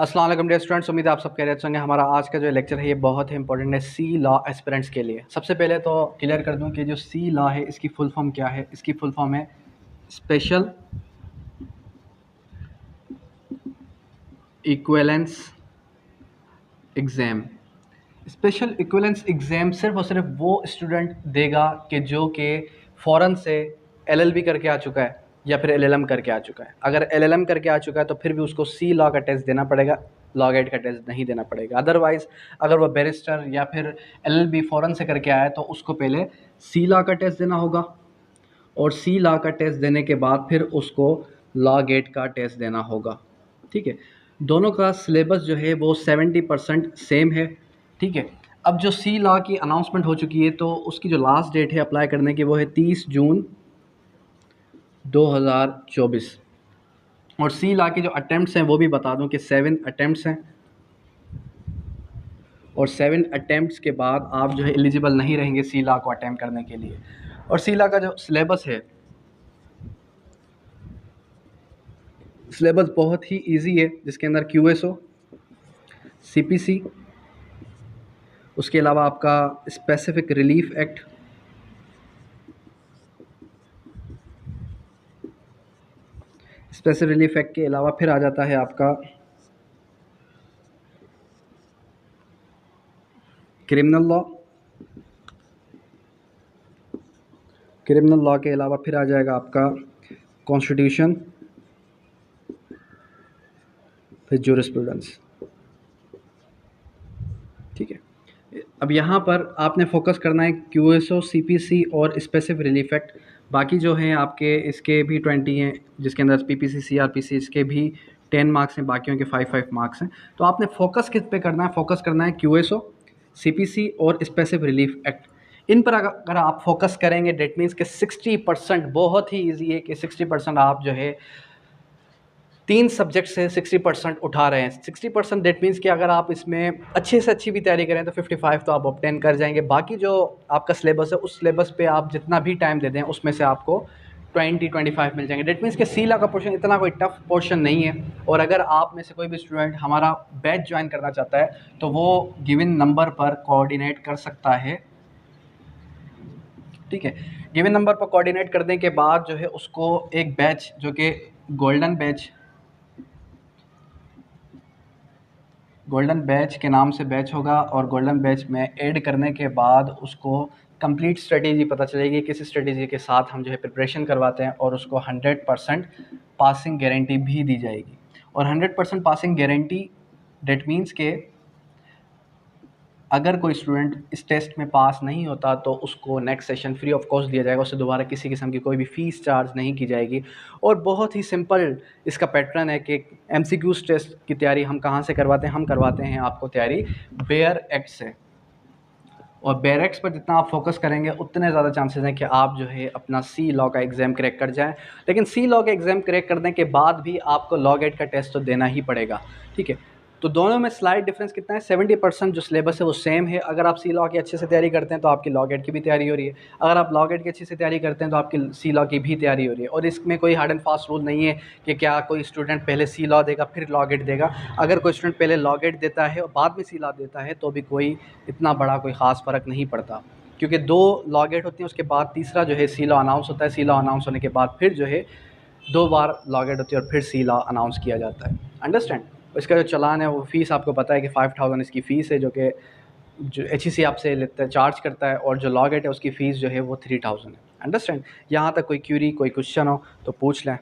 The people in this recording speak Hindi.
अस्सलाम वालेकुम डियर स्टूडेंट्स, उम्मीद है आप सब खैरियत से होंगे। हमारा आज का जो लेक्चर है ये बहुत ही इंपॉर्टेंट है सी लॉ एस्पिरेंट्स के लिए। सबसे पहले तो क्लियर कर दूं कि जो सी लॉ है इसकी फुल फॉर्म क्या है। इसकी फुल फॉर्म है special equivalence exam. Special equivalence exam सिर्फ और सिर्फ वो स्टूडेंट देगा कि जो कि फ़ौरन से एलएलबी करके आ चुका है या फिर एलएलएम करके आ चुका है। अगर एलएलएम करके आ चुका है तो फिर भी उसको सी लॉ का टेस्ट देना पड़ेगा, लॉ गेट का टेस्ट नहीं देना पड़ेगा। अदरवाइज़ अगर वो बैरिस्टर या फिर एलएलबी फ़ौरन से करके आया है तो उसको पहले सी लॉ का टेस्ट देना होगा और सी लॉ का टेस्ट देने के बाद फिर उसको लॉ गेट का टेस्ट देना होगा। ठीक है, दोनों का सिलेबस जो है वो 70% सेम है। ठीक है, अब जो सी लॉ की अनाउंसमेंट हो चुकी है तो उसकी जो लास्ट डेट है अप्लाई करने की वो है 30 जून 2024। और सी लॉ के जो अटैम्प्ट्स हैं वो भी बता दूं कि 7 अटैम्प्ट्स हैं और 7 अटैम्प्ट्स के बाद आप जो है एलिजिबल नहीं रहेंगे सी लॉ को अटैम्प्ट करने के लिए। और सी लॉ का जो सिलेबस है, सिलेबस बहुत ही इजी है, जिसके अंदर क्यूएसओ, सीपीसी, उसके अलावा आपका specific relief act, specific relief act के अलावा फिर आ जाता है आपका क्रिमिनल लॉ, क्रिमिनल लॉ के अलावा फिर आ जाएगा आपका कॉन्स्टिट्यूशन, फिर जूरिस्प्रूडेंस। ठीक है, अब यहाँ पर आपने फोकस करना है क्यूएसओ, सीपीसी और स्पेसिफिक रिलीफ एक्ट। बाकी जो हैं आपके इसके भी 20 हैं, जिसके अंदर पीपीसी, सीआरपीसी, इसके भी 10 मार्क्स हैं, बाकियों के 5 मार्क्स हैं। तो आपने फोकस किस पे करना है? फोकस करना है क्यूएसओ, सीपीसी और स्पेसिफिक रिलीफ एक्ट। इन पर अगर आप फोकस करेंगे डेट मीन्स के 60%, बहुत ही ईजी है कि 60% आप जो है 3 सब्जेक्ट से 60% उठा रहे हैं। 60% डेट मीन्स कि अगर आप इसमें अच्छे से अच्छी भी तैयारी करें तो 55 तो आप ऑब्टेन कर जाएंगे। बाकी जो आपका सिलेबस है उस सिलेबस पे आप जितना भी टाइम दे दें उसमें से आपको 20-25 मिल जाएंगे। डेट मीन्स कि सी लॉ का पोर्शन इतना कोई टफ पोर्शन नहीं है। और अगर आप में से कोई भी स्टूडेंट हमारा बैच ज्वाइन करना चाहता है तो वो गिवन नंबर पर कोऑर्डिनेट कर सकता है। ठीक है, गिवन नंबर पर कोऑर्डिनेट करने के बाद जो है उसको एक बैच जो कि गोल्डन बैच के नाम से बैच होगा और गोल्डन बैच में ऐड करने के बाद उसको कंप्लीट स्ट्रेटेजी पता चलेगी, किस स्ट्रेटेजी के साथ हम जो है प्रिपरेशन करवाते हैं, और उसको 100% पासिंग गारंटी भी दी जाएगी। और 100% पासिंग गारंटी डेट मीन्स के अगर कोई स्टूडेंट इस टेस्ट में पास नहीं होता तो उसको next session free of cost दिया जाएगा, उससे दोबारा किसी किस्म की कोई भी फ़ीस चार्ज नहीं की जाएगी। और बहुत ही सिंपल इसका पैटर्न है कि एमसीक्यूज़ टेस्ट की तैयारी हम कहाँ से करवाते हैं? हम करवाते हैं आपको तैयारी बेयर एक्ट से। और बेयर एक्ट पर जितना आप फोकस करेंगे उतने ज़्यादा चांसेस हैं कि आप जो है अपना सी लॉ का एग्ज़ाम क्रैक कर जाएँ। लेकिन सी लॉ का एग्ज़ाम क्रैक करने के बाद भी आपको लॉ गेट का टेस्ट तो देना ही पड़ेगा। ठीक है, तो दोनों में स्लाइड डिफरेंस कितना है? 70% जो सिलेबस है वो सेम है। अगर आप सी लॉ की अच्छे से तैयारी करते हैं तो आपकी लॉ गेट की भी तैयारी हो रही है। अगर आप लॉ गेट की अच्छे से तैयारी करते हैं तो आपकी सी लॉ की भी तैयारी हो रही है। और इसमें कोई हार्ड एंड फास्ट रूल नहीं है कि क्या कोई स्टूडेंट पहले सी लॉ देगा फिर लॉ गेट देगा। अगर कोई स्टूडेंट पहले लॉ गेट देता है और बाद में सी लॉ देता है तो भी कोई इतना बड़ा कोई ख़ास फ़र्क नहीं पड़ता, क्योंकि 2 लॉ गेट होती हैं, उसके बाद तीसरा जो है सी लॉ अनाउंस होता है। सी लॉ अनाउंस होने के बाद फिर जो है 2 बार लॉ गेट होती है और फिर सी लॉ अनाउंस किया जाता है। अंडरस्टैंड? इसका जो चालान है वो फ़ीस आपको पता है कि 5000 इसकी फ़ीस है, जो एचईसी आपसे लेता है, चार्ज करता है। और जो लॉ गेट है उसकी फ़ीस जो है वो 3000 है। अंडरस्टैंड? यहाँ तक कोई क्यूरी, कोई क्वेश्चन हो तो पूछ लें।